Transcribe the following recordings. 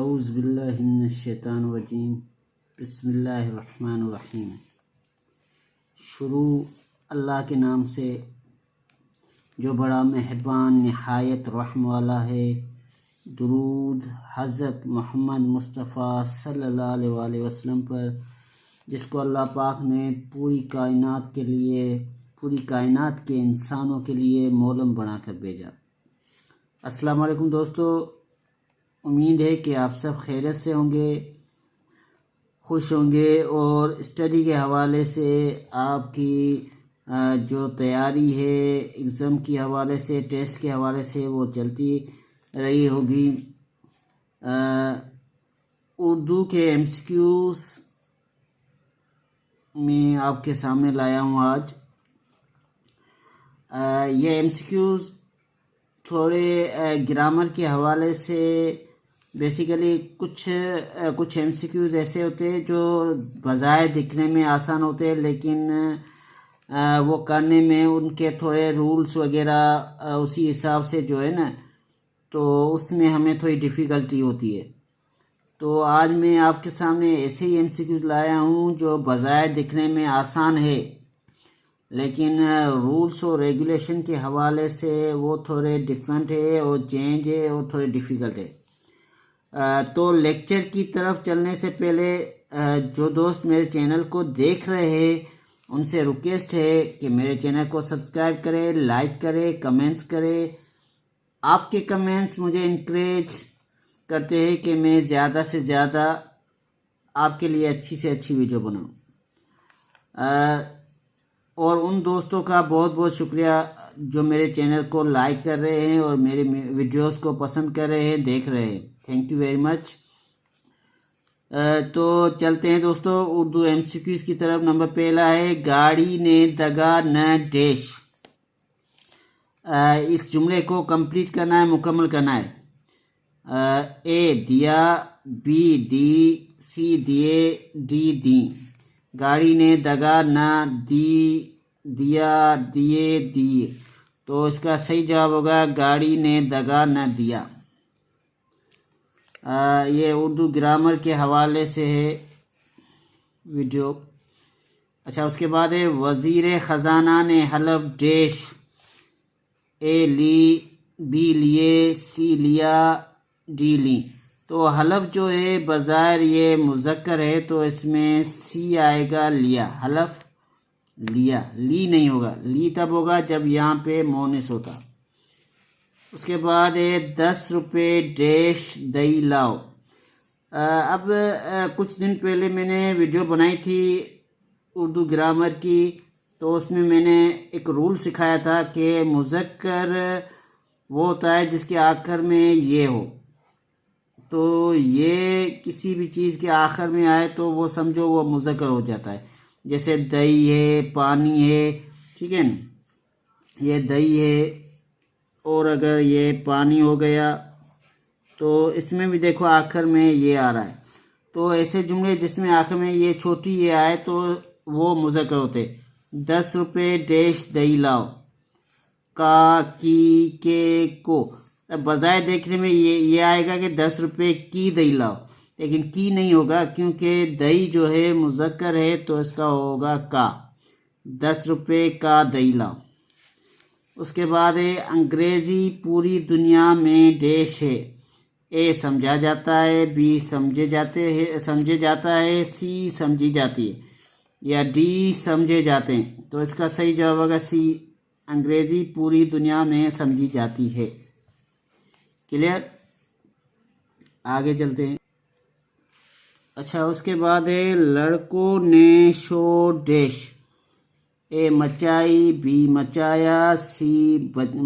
اعوذ باللہ من الشیطان الرجیم بسم اللہ الرحمن الرحیم۔ شروع اللہ کے نام سے جو بڑا مہربان نہایت رحم والا ہے۔ درود حضرت محمد مصطفیٰ صلی اللہ علیہ وآلہ وسلم پر، جس کو اللہ پاک نے پوری کائنات کے انسانوں کے لیے مولم بنا کر بھیجا۔ السلام علیکم دوستو، امید ہے کہ آپ سب خیریت سے ہوں گے، خوش ہوں گے، اور اسٹڈی کے حوالے سے آپ کی جو تیاری ہے ایگزام کے حوالے سے، ٹیسٹ کے حوالے سے، وہ چلتی رہی ہوگی۔ اردو کے ایم سی کیوز میں آپ کے سامنے لایا ہوں آج۔ یہ ایم سی کیوز تھوڑے گرامر کے حوالے سے، بیسیکلی کچھ ایم سی کیوز ایسے ہوتے ہیں جو بظاہر دکھنے میں آسان ہوتے ہیں، لیکن وہ کرنے میں ان کے تھوڑے رولز وغیرہ اسی حساب سے جو ہے نا، تو اس میں ہمیں تھوڑی ڈیفیکلٹی ہوتی ہے۔ تو آج میں آپ کے سامنے ایسے ہی ایم سی کیوز لایا ہوں جو بظاہر دکھنے میں آسان ہے، لیکن رولز اور ریگولیشن کے حوالے سے وہ تھوڑے ڈیفرنٹ ہے اور چینج ہے اور تھوڑے ڈیفیکلٹ ہے۔ تو لیکچر کی طرف چلنے سے پہلے جو دوست میرے چینل کو دیکھ رہے ہیں ان سے ریکویسٹ ہے کہ میرے چینل کو سبسکرائب کرے، لائک کرے، کمنٹس کرے۔ آپ کے کمنٹس مجھے انکریج کرتے ہیں کہ میں زیادہ سے زیادہ آپ کے لیے اچھی سے اچھی ویڈیو بناؤں۔ اور ان دوستوں کا بہت بہت شکریہ جو میرے چینل کو لائک کر رہے ہیں اور میرے ویڈیوز کو پسند کر رہے ہیں، دیکھ رہے ہیں۔ Thank you very much. تو چلتے ہیں دوستو اردو ایم سی کیوز کی طرف۔ نمبر پہلا ہے، گاڑی نے دگا نہ ڈیش۔ اس جملے کو کمپلیٹ کرنا ہے، مکمل کرنا ہے۔ اے دیا، بی دی، سی دیے، ڈی دیں۔ گاڑی نے دگا نہ دیا، دیے، دیے۔ تو اس کا صحیح جواب ہوگا گاڑی نے دگا نہ دیا۔ یہ اردو گرامر کے حوالے سے ہے ویڈیو۔ اچھا، اس کے بعد ہے، وزیر خزانہ نے حلف ڈیش۔ اے لی، بی لیے، سی لیا، ڈی لی۔ تو حلف جو ہے بظاہر یہ مذکر ہے، تو اس میں سی آئے گا، لیا۔ حلف لیا، لی نہیں ہوگا۔ لی تب ہوگا جب یہاں پہ مونس ہوتا۔ اس کے بعد ہے، 10 روپے ڈیش دہی لاؤ۔ اب کچھ دن پہلے میں نے ویڈیو بنائی تھی اردو گرامر کی، تو اس میں نے ایک رول سکھایا تھا کہ مذکر وہ ہوتا ہے جس کے آخر میں یہ ہو۔ تو یہ کسی بھی چیز کے آخر میں آئے تو وہ سمجھو وہ مذکر ہو جاتا ہے۔ جیسے دہی ہے، پانی ہے، ٹھیک ہے نا، یہ دہی ہے اور اگر یہ پانی ہو گیا تو اس میں بھی دیکھو آخر میں یہ آ رہا ہے۔ تو ایسے جملے جس میں آخر میں یہ چھوٹی یہ آئے تو وہ مذکر ہوتے۔ 10 روپے ڈیش دہی لاؤ۔ کا، کی، کے، کو۔ بظاہر دیکھنے میں یہ آئے گا کہ 10 روپے کی دہی لاؤ، لیکن کی نہیں ہوگا کیونکہ دہی جو ہے مذکر ہے، تو اس کا ہوگا کا۔ 10 روپے کا دہی لاؤ۔ اس کے بعد ہے، انگریزی پوری دنیا میں ڈیش ہے۔ اے سمجھا جاتا ہے، بی سمجھے جاتا ہے، سی سمجھی جاتی ہے، یا ڈی سمجھے جاتے ہیں۔ تو اس کا صحیح جواب ہوگا سی، انگریزی پوری دنیا میں سمجھی جاتی ہے۔ کلیئر؟ آگے چلتے ہیں۔ اچھا، اس کے بعد ہے، لڑکوں نے شور ڈیش۔ اے مچائی، بی مچایا، سی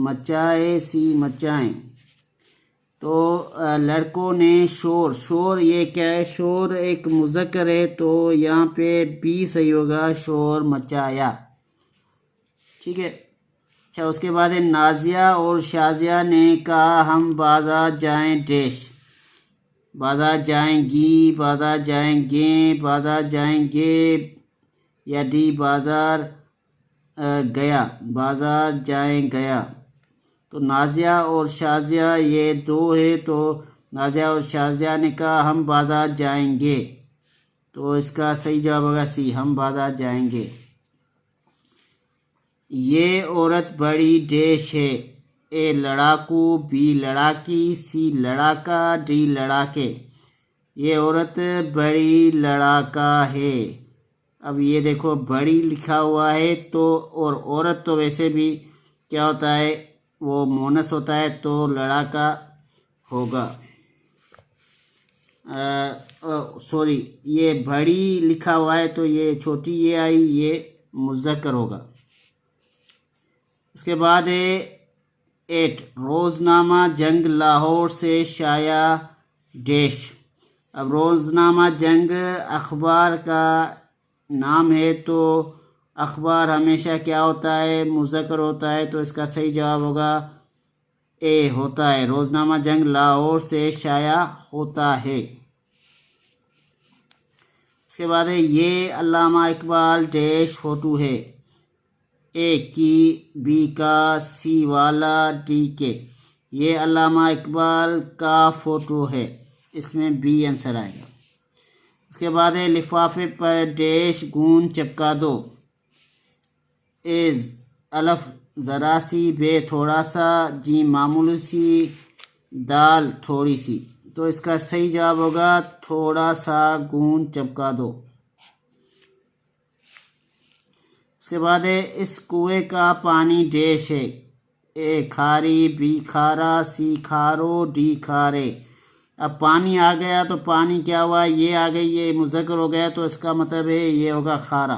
مچائے، سی مچائیں۔ تو لڑکوں نے شور یہ کیا ہے؟ شور ایک مذکر ہے، تو یہاں پہ بی صحیح ہوگا، شور مچایا۔ ٹھیک ہے۔ اچھا، اس کے بعد ہے، نازیہ اور شازیہ نے کہا ہم بازار جائیں ڈیش۔ بازار جائیں گی، بازار جائیں گے، بازار جائیں گے، یا ڈی بازار گیا، بازار جائیں گیا۔ تو نازیہ اور شازیہ یہ دو ہے، تو نازیہ اور شازیہ نے کہا ہم بازار جائیں گے، تو اس کا صحیح جواب ہوگا سی، ہم بازار جائیں گے۔ یہ عورت بڑی ڈیش ہے، اے لڑاکو، بی لڑاکی، سی لڑاکا، ڈی لڑاکے۔ یہ عورت بڑی لڑاکا ہے۔ اب یہ دیکھو بڑی لکھا ہوا ہے تو، اور عورت تو ویسے بھی کیا ہوتا ہے، وہ مونس ہوتا ہے، تو لڑاکا ہوگا۔ سوری، یہ بڑی لکھا ہوا ہے تو یہ چھوٹی یہ آئی، یہ مذکر ہوگا۔ اس کے بعد ہے 8، روزنامہ جنگ لاہور سے شائع ڈیش۔ اب روزنامہ جنگ اخبار کا نام ہے تو اخبار ہمیشہ کیا ہوتا ہے، مذکر ہوتا ہے، تو اس کا صحیح جواب ہوگا اے ہوتا ہے، روزنامہ جنگ لاہور سے شائع ہوتا ہے۔ اس کے بعد ہے یہ علامہ اقبال ڈیش فوٹو ہے، اے کی، بی کا، سی والا، ڈی کے۔ یہ علامہ اقبال کا فوٹو ہے، اس میں بی آنسر آئے گا۔ اس کے بعد ہے لفافے پر ڈیش گون چپکا دو، اے الف ذرا سی، بے تھوڑا سا، جی معمولی سی، دال تھوڑی سی۔ تو اس کا صحیح جواب ہوگا تھوڑا سا گون چپکا دو۔ اس کے بعد ہے اس کنویں کا پانی ڈیش ہے، اے Khari, be Khara, C کھارو، D کھارے۔ اب پانی آ گیا تو پانی کیا ہوا، یہ آ گئی، یہ مذکر ہو گیا، تو اس کا مطلب ہے یہ ہوگا کھارا۔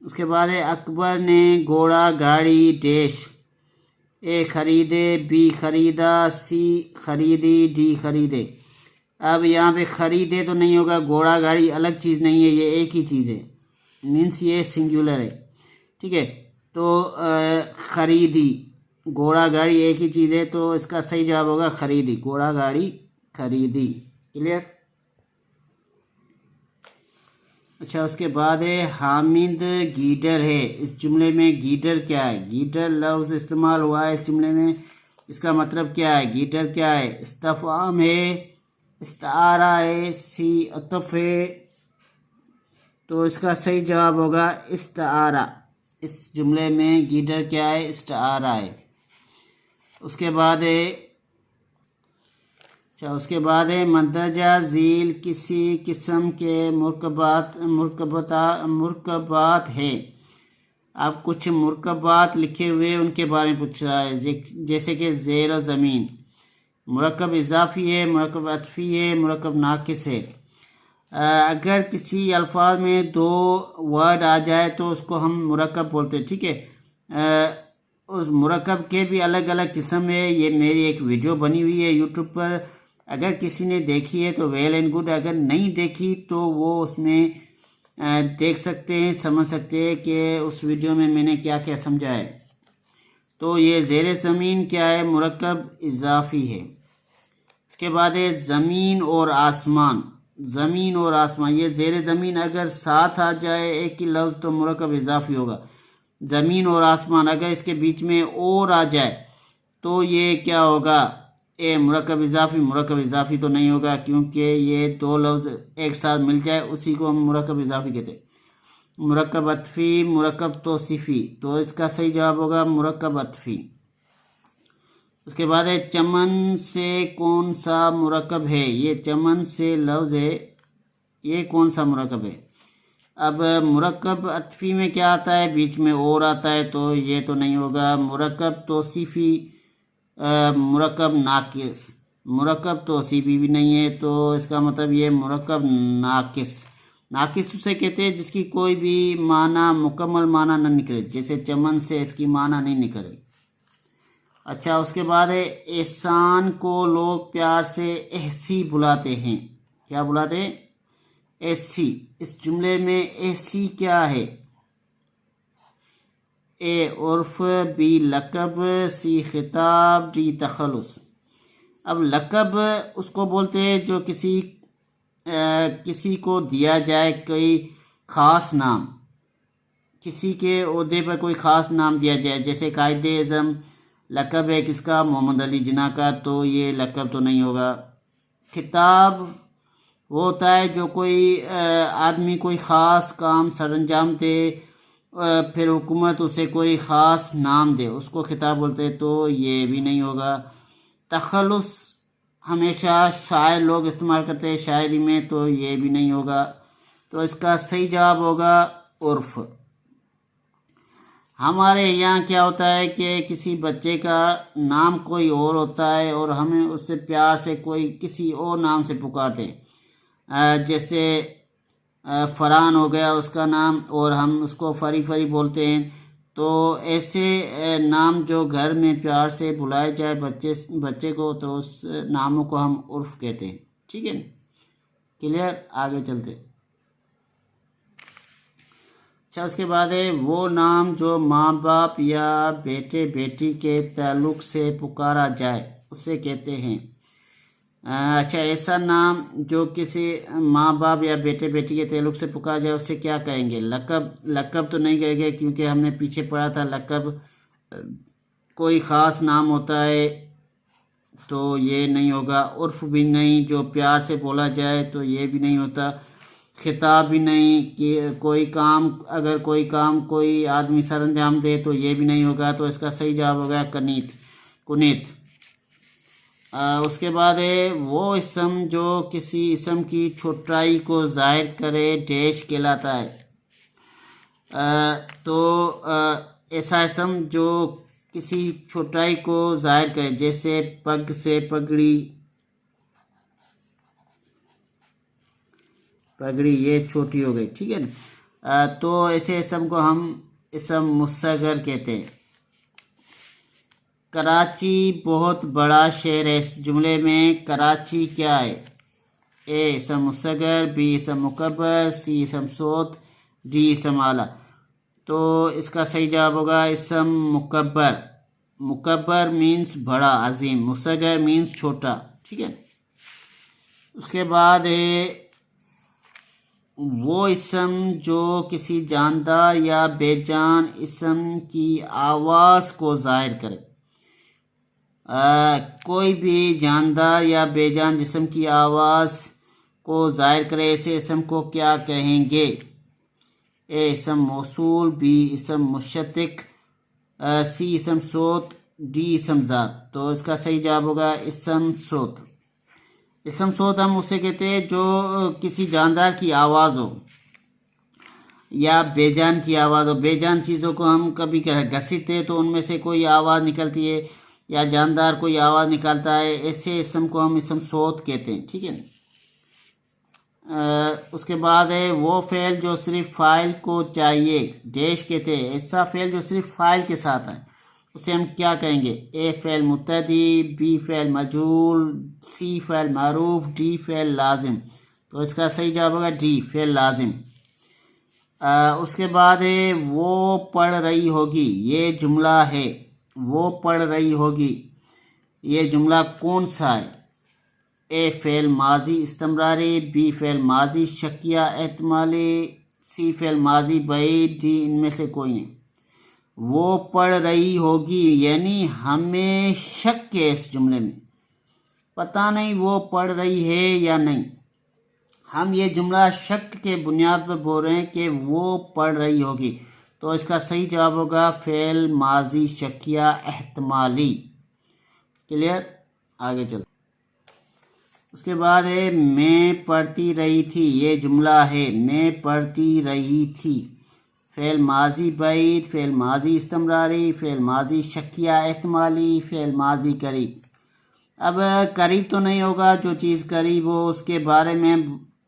اس کے بعد ہے اکبر نے گھوڑا گاڑی ڈیش، اے خریدے، بی خریدا، سی خریدی، ڈی خریدے۔ اب یہاں پہ خریدے تو نہیں ہوگا، گھوڑا گاڑی الگ چیز نہیں ہے، یہ ایک ہی چیز ہے، مینس یہ سنگولر ہے، ٹھیک ہے۔ تو خریدی، گھوڑا گاڑی ایک ہی چیز ہے، تو اس کا صحیح جواب ہوگا خریدی، گھوڑا گاڑی خریدی۔ کلیئر؟ اچھا، اس کے بعد ہے حامد گیڈر ہے، اس جملے میں گیڈر کیا ہے؟ گیڈر لفظ استعمال ہوا ہے اس جملے میں، اس کا مطلب کیا ہے؟ گیڈر کیا ہے؟ استفہام ہے، استعارہ ہے، سی عطف ہے، تو اس کا صحیح جواب ہوگا استعارہ۔ اس جملے میں گیڈر کیا ہے؟ استعارہ ہے۔ اس کے بعد ہے مندرجہ ذیل کسی قسم کے مرکبات ہے۔ اب کچھ مرکبات لکھے ہوئے ان کے بارے میں پوچھ رہا ہے، جیسے کہ زیر و زمین، مرکب اضافی ہے، مرکب عطفی ہے، مرکب ناقص ہے۔ اگر کسی الفاظ میں 2 ورڈ آ جائے تو اس کو ہم مرکب بولتے ہیں، ٹھیک ہے۔ اس مرکب کے بھی الگ الگ قسم ہے، یہ میری ایک ویڈیو بنی ہوئی ہے یوٹیوب پر، اگر کسی نے دیکھی ہے تو ویل اینڈ گڈ، اگر نہیں دیکھی تو وہ اس میں دیکھ سکتے ہیں، سمجھ سکتے ہیں کہ اس ویڈیو میں میں نے کیا کیا سمجھا ہے۔ تو یہ زیر زمین کیا ہے؟ مرکب اضافی ہے۔ اس کے بعد ہے زمین اور آسمان، زمین اور آسمان، یہ زیر زمین اگر ساتھ آ جائے ایک ہی لفظ تو مرکب اضافی ہوگا۔ زمین اور آسمان، اگر اس کے بیچ میں اور آ جائے تو یہ کیا ہوگا؟ مرکب اضافی۔ مرکب اضافی تو نہیں ہوگا کیونکہ یہ 2 لفظ ایک ساتھ مل جائے اسی کو ہم مرکب اضافی کہتے ہیں۔ مرکب عطفی، مرکب توصیفی، تو اس کا صحیح جواب ہوگا مرکب عطفی۔ اس کے بعد ہے چمن سے کون سا مرکب ہے؟ یہ چمن سے لفظ ہے، یہ کون سا مرکب ہے؟ اب مرکب عطفی میں کیا آتا ہے؟ بیچ میں اور آتا ہے، تو یہ تو نہیں ہوگا۔ مرکب توصیفی، مرکب ناقص، مرکب توصیفی بھی نہیں ہے، تو اس کا مطلب یہ مرکب ناقص۔ ناقص اسے کہتے ہیں جس کی کوئی بھی معنی، مکمل معنی نہ نکلے، جیسے چمن سے اس کی معنی نہیں نکلے۔ اچھا، اس کے بعد ہے احسان کو لوگ پیار سے احسی بلاتے ہیں، کیا بلاتے ہیں؟ احسی۔ اس جملے میں احسی کیا ہے؟ اے عرف، بی لقب، سی خطاب، ڈی تخلص۔ اب لقب اس کو بولتے ہیں جو کسی کو دیا جائے کوئی خاص نام، کسی کے عہدے پر کوئی خاص نام دیا جائے، جیسے قائد اعظم، لقب ہے کس کا؟ محمد علی جناح کا، تو یہ لقب تو نہیں ہوگا۔ خطاب وہ ہوتا ہے جو کوئی آدمی کوئی خاص کام سر انجام دے، پھر حکومت اسے کوئی خاص نام دے، اس کو خطاب بولتے ہیں، تو یہ بھی نہیں ہوگا۔ تخلص ہمیشہ شاعر لوگ استعمال کرتے ہیں شاعری میں، تو یہ بھی نہیں ہوگا۔ تو اس کا صحیح جواب ہوگا عرف۔ ہمارے یہاں کیا ہوتا ہے کہ کسی بچے کا نام کوئی اور ہوتا ہے اور ہمیں اس سے پیار سے کوئی کسی اور نام سے پکارتے ہیں، جیسے فرحان ہو گیا اس کا نام، اور ہم اس کو فری فری بولتے ہیں۔ تو ایسے نام جو گھر میں پیار سے بلائے جائے بچے کو، تو اس ناموں کو ہم عرف کہتے ہیں، ٹھیک ہے؟ کلیئر؟ آگے چلتے۔ اچھا، اس کے بعد ہے وہ نام جو ماں باپ یا بیٹے بیٹی کے تعلق سے پکارا جائے اسے کہتے ہیں۔ اچھا، ایسا نام جو کسی ماں باپ یا بیٹے بیٹی کے تعلق سے پکارا جائے اسے کیا کہیں گے؟ لقب تو نہیں کہیں گے، کیونکہ ہم نے پیچھے پڑھا تھا لقب کوئی خاص نام ہوتا ہے، تو یہ نہیں ہوگا۔ عرف بھی نہیں، جو پیار سے بولا جائے تو یہ بھی نہیں ہوتا۔ خطاب بھی نہیں، کہ کوئی کام اگر کوئی آدمی سر انجام دے تو یہ بھی نہیں ہوگا۔ تو اس کا صحیح جواب ہوگا کنیت۔ اس کے بعد ہے وہ اسم جو کسی اسم کی چھوٹائی کو ظاہر کرے ڈیش کہلاتا ہے۔ تو ایسا اسم جو کسی چھوٹائی کو ظاہر کرے، جیسے پگ سے پگڑی، یہ چھوٹی ہو گئی، ٹھیک ہے نا؟ تو ایسے اسم کو ہم اسم مصغر کہتے ہیں۔ کراچی بہت بڑا شہر ہے، اس جملے میں کراچی کیا ہے؟ اے اسم مصغر، بی اسم مکبر، سی اسم صوت، ڈی اسم اعلیٰ۔ تو اس کا صحیح جواب ہوگا اسم مکبر۔ مکبر مینس بڑا، عظیم، مصغر مینس چھوٹا، ٹھیک ہے۔ اس کے بعد ہے وہ اسم جو کسی جاندار یا بے جان اسم کی آواز کو ظاہر کرے۔ کوئی بھی جاندار یا بے جان جسم کی آواز کو ظاہر کرے، ایسے اسم کو کیا کہیں گے؟ اے اسم موصول، بی اسم مشتق، سی اسم صوت، ڈی اسم ذات۔ تو اس کا صحیح جواب ہوگا اسم صوت۔ اسم صوت ہم اسے کہتے ہیں جو کسی جاندار کی آواز ہو یا بے جان کی آواز ہو۔ بے جان چیزوں کو ہم کبھی گھسیٹتے تو ان میں سے کوئی آواز نکلتی ہے، یا جاندار کوئی آواز نکالتا ہے، ایسے اسم کو ہم اسم صوت کہتے ہیں، ٹھیک ہے۔ اس کے بعد ہے وہ فعل جو صرف فاعل کو چاہیے ڈیش کہتے ہیں۔ ایسا فعل جو صرف فاعل کے ساتھ ہے اسے ہم کیا کہیں گے؟ اے فعل مبتدی، بی فعل مجہول، سی فعل معروف، ڈی فعل لازم۔ تو اس کا صحیح جواب ہوگا ڈی فعل لازم۔ اس کے بعد ہے وہ پڑھ رہی ہوگی، یہ جملہ ہے وہ پڑھ رہی ہوگی، یہ جملہ کون سا ہے؟ اے فعل ماضی استمراری، بی فعل ماضی شکیہ احتمالی، سی فعل ماضی بعید، ڈی ان میں سے کوئی نہیں۔ وہ پڑھ رہی ہوگی یعنی ہمیں شک ہے اس جملے میں، پتہ نہیں وہ پڑھ رہی ہے یا نہیں، ہم یہ جملہ شک کے بنیاد پر بول رہے ہیں کہ وہ پڑھ رہی ہوگی۔ تو اس کا صحیح جواب ہوگا فعل ماضی شکیہ احتمالی۔ کلیئر؟ آگے چلتے۔ اس کے بعد ہے میں پڑھتی رہی تھی، یہ جملہ ہے میں پڑھتی رہی تھی، فعل ماضی بعید، فعل ماضی استمراری، فعل ماضی شکیہ احتمالی، فعل ماضی قریب۔ اب قریب تو نہیں ہوگا، جو چیز قریب ہو اس کے بارے میں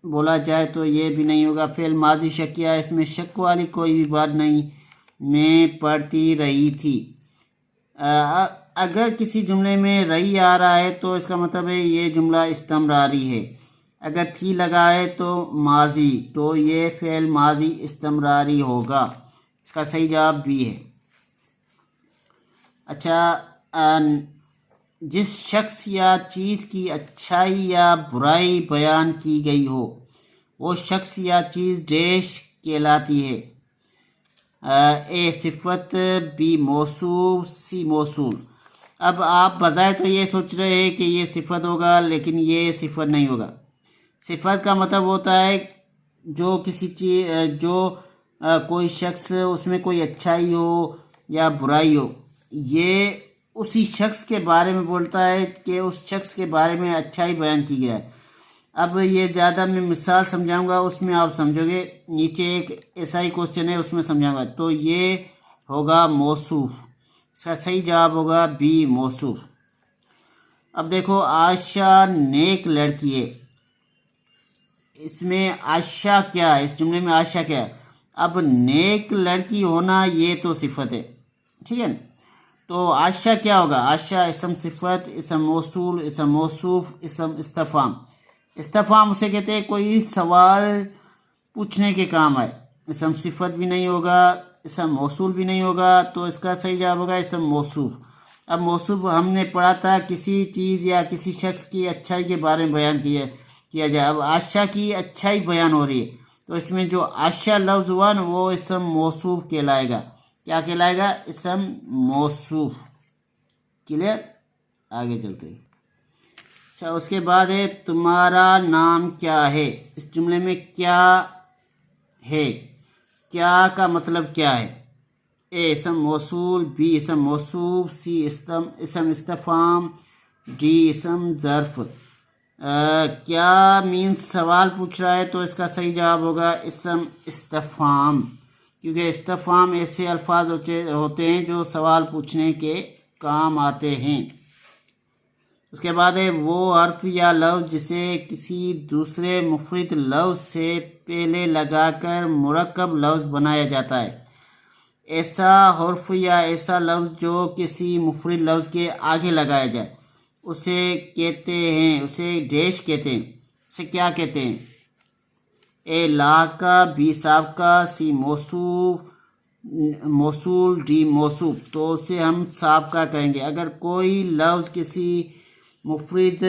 بولا جائے تو یہ بھی نہیں ہوگا۔ فعل ماضی شکیہ، اس میں شک والی کوئی بھی بات نہیں، میں پڑھتی رہی تھی۔ اگر کسی جملے میں رہی آ رہا ہے تو اس کا مطلب ہے یہ جملہ استمراری ہے، اگر تھی لگا ہے تو ماضی، تو یہ فعل ماضی استمراری ہوگا۔ اس کا صحیح جواب بھی ہے۔ اچھا، جس شخص یا چیز کی اچھائی یا برائی بیان کی گئی ہو وہ شخص یا چیز ڈیش کہلاتی ہے۔ اے صفت، بی موصوف، سی موصول۔ اب آپ بظاہر تو یہ سوچ رہے ہیں کہ یہ صفت ہوگا، لیکن یہ صفت نہیں ہوگا۔ صفت کا مطلب ہوتا ہے جو کسی چیز جو کوئی شخص اس میں کوئی اچھائی ہو یا برائی ہو، یہ اسی شخص کے بارے میں بولتا ہے کہ اس شخص کے بارے میں اچھائی بیان کی گیا ہے۔ اب یہ زیادہ میں مثال سمجھاؤں گا، اس میں آپ سمجھو گے۔ نیچے ایک ایسا ہی کوسچن ہے، اس میں سمجھاؤں گا۔ تو یہ ہوگا موصوف، اس کا صحیح جواب ہوگا بی، موصوف۔ اب دیکھو، عائشہ نیک لڑکی ہے، اس میں عائشہ کیا ہے؟ اس جملے میں عائشہ کیا ہے؟ اب نیک لڑکی ہونا یہ تو صفت ہے، ٹھیک ہے نا؟ تو عائشہ کیا ہوگا؟ عائشہ اسم صفت، اسم موصول، اسم موصوف، اسم استفہام۔ استفہام اسے کہتے ہیں کوئی سوال پوچھنے کے کام آئے۔ اسم صفت بھی نہیں ہوگا، اسم موصول بھی نہیں ہوگا، تو اس کا صحیح جواب ہوگا اسم موصوف۔ اب موصوف ہم نے پڑھا تھا کسی چیز یا کسی شخص کی اچھائی کے بارے میں بیان کیا جائے۔ اب عائشہ کی اچھائی بیان ہو رہی ہے، تو اس میں جو عائشہ لفظ ہوا نا وہ اسم موصوف کہلائے گا۔ کیا کہلائے گا؟ اسم موصوف۔ کلیئر؟ آگے چلتے ہیں۔ اچھا، اس کے بعد ہے تمہارا نام کیا ہے؟ اس جملے میں کیا ہے، کیا کا مطلب کیا ہے؟ اے اسم موصول، بی اسم موصوف، سی اسم استفہام، ڈی اسم ظرف۔ کیا مینس سوال پوچھ رہا ہے، تو اس کا صحیح جواب ہوگا اسم استفہام، کیونکہ استفہام ایسے الفاظ ہوتے ہیں جو سوال پوچھنے کے کام آتے ہیں۔ اس کے بعد ہے وہ حرف یا لفظ جسے کسی دوسرے مفرد لفظ سے پہلے لگا کر مرکب لفظ بنایا جاتا ہے۔ ایسا حرف یا ایسا لفظ جو کسی مفرد لفظ کے آگے لگایا جائے اسے کہتے ہیں، اسے ڈیش کہتے ہیں۔ اسے کیا کہتے ہیں؟ اے لاحقہ، بی سابقہ، سی موصول، ڈی موصوف۔ تو اسے ہم سابقہ کہیں گے۔ اگر کوئی لفظ کسی مفرد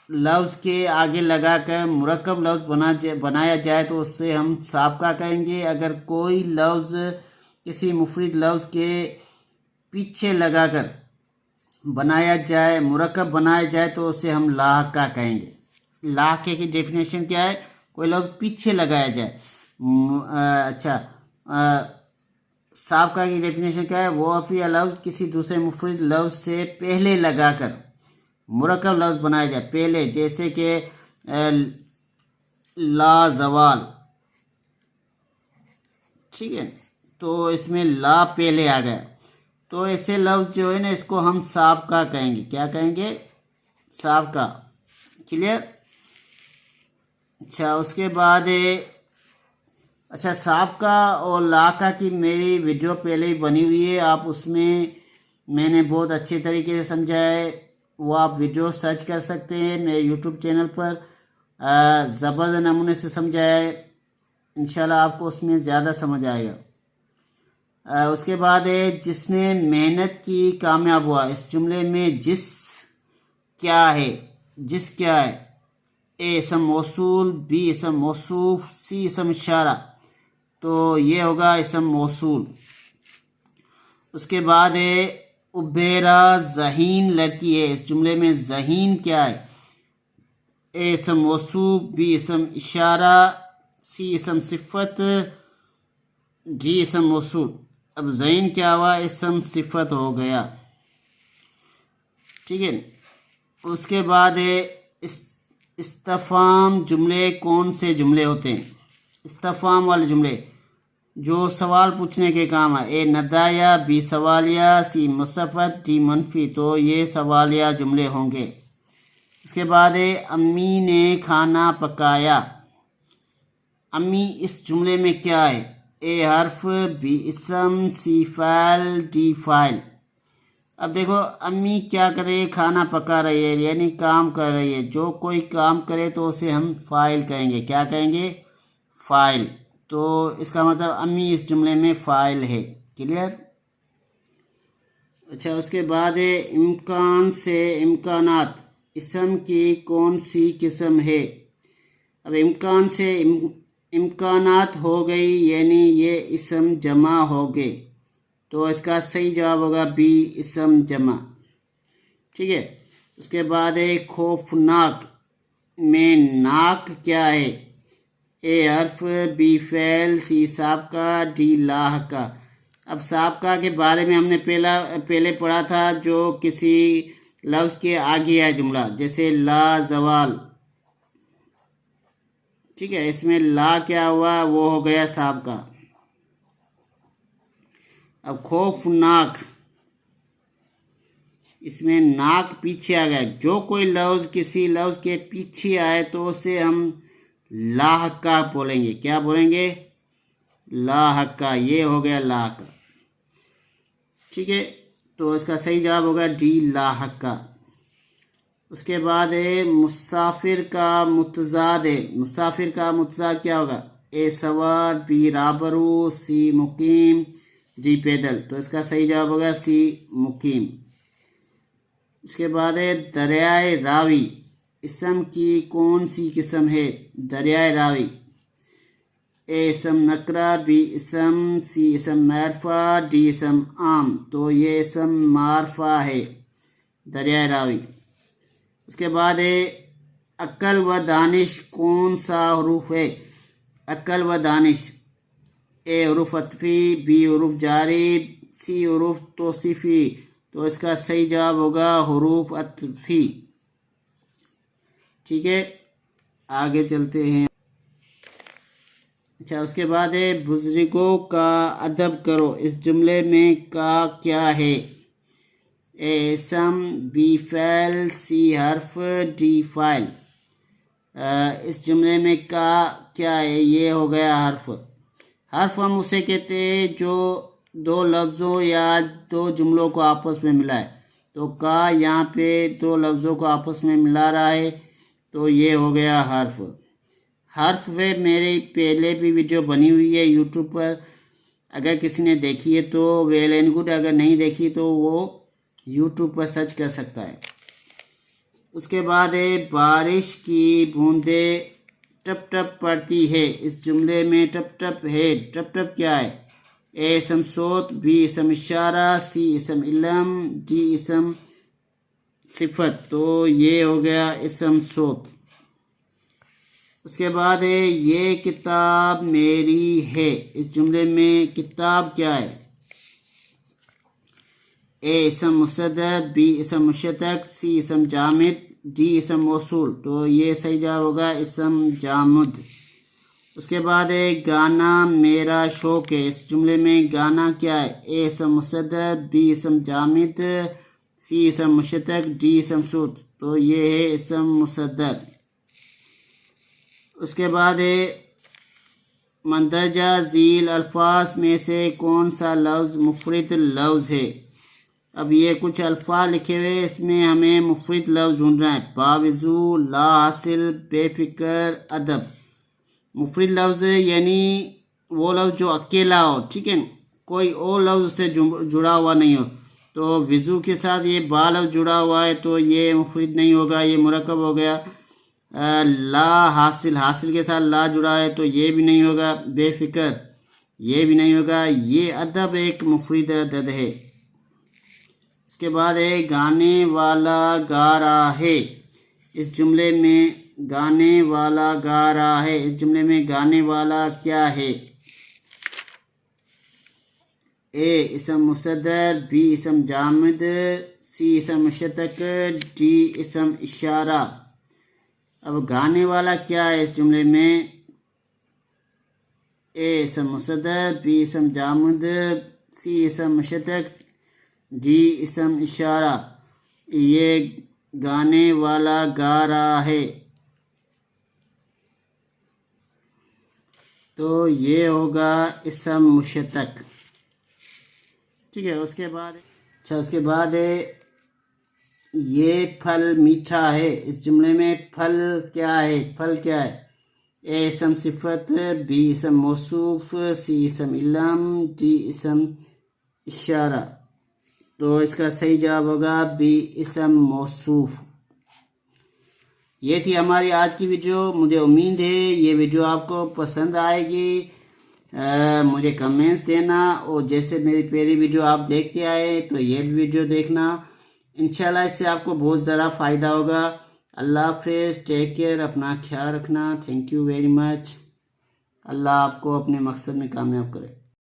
لفظ کے آگے لگا کر مرکب لفظ بنایا جائے تو اس سے ہم سابقہ کہیں گے۔ اگر کوئی لفظ کسی مفرد لفظ کے پیچھے لگا کر بنایا جائے، مرکب بنایا جائے، تو اسے ہم لاحقہ کہیں گے۔ لاحقہ کی ڈیفینیشن کیا ہے؟ کوئی لفظ پیچھے لگایا جائے۔ اچھا، سابقہ کی ڈیفینیشن کیا ہے؟ وہ حرف یا لفظ کسی دوسرے مفرد لفظ سے پہلے لگا کر مرکب لفظ بنایا جائے، پہلے، جیسے کہ لا زوال، ٹھیک ہے؟ تو اس میں لا پہلے آ گیا، تو ایسے لفظ جو ہے نا اس کو ہم سابقہ کہیں گے۔ کیا کہیں گے؟ سابقہ۔ کلیئر؟ اچھا، اس کے بعد اچھا، سابقہ اور لاحقہ کی میری ویڈیو پہلے ہی بنی ہوئی ہے، آپ اس میں نے بہت اچھے طریقے سے سمجھایا ہے، وہ آپ ویڈیو سرچ کر سکتے ہیں میرے یوٹیوب چینل پر، زبردست نمونے سے سمجھایا ہے۔ انشاءاللہ آپ کو اس میں زیادہ سمجھ آئے گا۔ اس کے بعد جس نے محنت کی کامیاب ہوا۔ اس جملے میں جس کیا ہے؟ جس کیا ہے؟ اے اسم موصول، بی اسم موصوف، سی اسم اشارہ۔ تو یہ ہوگا اسم موصول۔ اس کے بعد عبیرہ ذہین لڑکی ہے۔ اس جملے میں ذہین کیا ہے؟ اے اسم موصوف، بی اسم اشارہ، سی اسم صفت، ڈی اسم موصول۔ اب ذہین کیا ہوا؟ اسم صفت ہو گیا، ٹھیک ہے۔ اس کے بعد استفہام جملے کون سے جملے ہوتے ہیں؟ استفہام والے جملے جو سوال پوچھنے کے کام ہے۔ اے ندایہ، بی سوالیہ، سی مثبت، ڈی منفی۔ تو یہ سوالیہ جملے ہوں گے۔ اس کے بعد امی نے کھانا پکایا۔ امی اس جملے میں کیا ہے؟ اے حرف، بی اسم، سی فاعل، ڈی فاعل۔ اب دیکھو، امی کیا کر رہی ہے؟ کھانا پکا رہی ہے، یعنی کام کر رہی ہے۔ جو کوئی کام کرے تو اسے ہم فاعل کہیں گے۔ کیا کہیں گے؟ فاعل۔ تو اس کا مطلب امی اس جملے میں فاعل ہے۔ کلیئر؟ اچھا، اس کے بعد امکان سے امکانات اسم کی کون سی قسم ہے؟ اب امکان سے امکانات ہو گئی، یعنی یہ اسم جمع ہو گئے، تو اس کا صحیح جواب ہوگا بی اسم جمع. ٹھیک ہے. اس کے بعد ہے خوفناک میں ناک کیا ہے؟ اے حرف، بی فعل، سی سابقہ، ڈی لاحقہ. اب سابقہ کے بارے میں ہم نے پہلے پڑھا تھا، جو کسی لفظ کے آگے ہے جملہ، جیسے لا زوال. ٹھیک ہے. اس میں لا کیا ہوا؟ وہ ہو گیا سابقہ. اب خوفناک، اس میں ناک پیچھے آ گیا. جو کوئی لفظ کسی لفظ کے پیچھے آئے تو اسے ہم لاحقہ بولیں گے. کیا بولیں گے؟ لاحقہ. یہ ہو گیا لاحقہ. ٹھیک ہے. تو اس کا صحیح جواب ہوگا ڈی لاحقہ. اس کے بعد ہے مسافر کا متضاد ہے. مسافر کا متضاد کیا ہوگا؟ اے سوار، بی رابرو، سی مقیم، ڈی پیدل. تو اس کا صحیح جواب ہوگا سی مقیم. اس کے بعد ہے دریائے راوی اسم کی کون سی قسم ہے؟ دریائے راوی. اے اسم نکرہ، بی اسم، سی اسم معرفہ، ڈی اسم عام. تو یہ اسم معرفہ ہے، دریائے راوی. اس کے بعد ہے عقل و دانش کون سا حروف ہے؟ عقل و دانش. اے حروف عطفی، بی حروف جاری، سی حروف توصیفی. تو اس کا صحیح جواب ہوگا حروف عطفی. ٹھیک ہے. آگے چلتے ہیں. اچھا. اس کے بعد ہے بزرگوں کا ادب کرو. اس جملے میں کا کیا ہے؟ اے اسم، بی فعل، سی حرف، ڈی فاعل. اس جملے میں کا کیا ہے؟ یہ ہو گیا حرف. حرف ہم اسے کہتے ہیں جو دو لفظوں یا دو جملوں کو آپس میں ملا ہے. تو کا یہاں پہ دو لفظوں کو آپس میں ملا رہا ہے، تو یہ ہو گیا حرف. حرف پہ میری پہلے بھی ویڈیو بنی ہوئی ہے یوٹیوب پر، اگر کسی نے دیکھی ہے تو ویل اینڈ گڈ، اگر نہیں دیکھی تو وہ یوٹیوب پر سرچ کر سکتا ہے. اس کے بعد ہے بارش کی بوندیں ٹپ ٹپ پڑتی ہے. اس جملے میں ٹپ ٹپ ہے. ٹپ ٹپ کیا ہے؟ اے اسم صوت، بی اسم اشارہ، سی اسم علم، ڈی اسم صفت. تو یہ ہو گیا اسم صوت. اس کے بعد ہے یہ کتاب میری ہے. اس جملے میں کتاب کیا ہے؟ اے اسم مصدر، بی اسم مشتق، سی اسم جامد، ڈی اسم موصول. تو یہ صحیح جواب ہوگا اسم جامد. اس کے بعد ہے گانا میرا شوق ہے. اس جملے میں گانا کیا ہے؟ اے اسم مصدر، بی اسم جامد، سی اسم مشتق، ڈی اسم موصول. تو یہ ہے اسم مصدر. اس کے بعد ہے مندرجہ ذیل الفاظ میں سے کون سا لفظ مفرد لفظ ہے؟ اب یہ کچھ الفاظ لکھے ہوئے، اس میں ہمیں مفرد لفظ ڈھونڈنا ہے. باوضو، لا حاصل، بے فکر، ادب. مفرد لفظ یعنی وہ لفظ جو اکیلا ہو. ٹھیک ہے. کوئی اور لفظ اس سے جڑا ہوا نہیں ہو. تو وضو کے ساتھ یہ با لفظ جڑا ہوا ہے تو یہ مفرد نہیں ہوگا، یہ مرکب ہو گیا. لا حاصل، حاصل کے ساتھ لا جڑا ہے تو یہ بھی نہیں ہوگا. بے فکر یہ بھی نہیں ہوگا. یہ ادب ایک مفرد عدد ہے. اس کے بعد ہے گانے والا گا رہا ہے. اس جملے میں گانے والا گا رہا ہے. اس جملے میں گانے والا کیا ہے؟ اے اسم مصدر، بی اسم جامد، سی اسم مشتق، ڈی اسم اشارہ. اب گانے والا کیا ہے اس جملے میں؟ اے اسم مصدر، بی اسم جامد، سی اسم مشتق، ڈی اسم اشارہ. یہ گانے والا گا رہا ہے. تو یہ ہوگا اسم مشتق. ٹھیک ہے. اس کے بعد ہے یہ پھل میٹھا ہے. اس جملے میں پھل کیا ہے؟ پھل کیا ہے؟ اے اسم صفت، بی اسم موصوف، سی اسم علم، ڈی اسم اشارہ. تو اس کا صحیح جواب ہوگا بی اسم موصوف. یہ تھی ہماری آج کی ویڈیو. مجھے امید ہے یہ ویڈیو آپ کو پسند آئے گی. مجھے کمنٹس دینا، اور جیسے میری پہلی ویڈیو آپ دیکھتے آئے تو یہ ویڈیو دیکھنا، انشاءاللہ اس سے آپ کو بہت ذرا فائدہ ہوگا۔ اللہ حافظ، ٹیک کیئر، اپنا خیال رکھنا، تھینک یو ویری مچ۔ اللہ آپ کو اپنے مقصد میں کامیاب کرے۔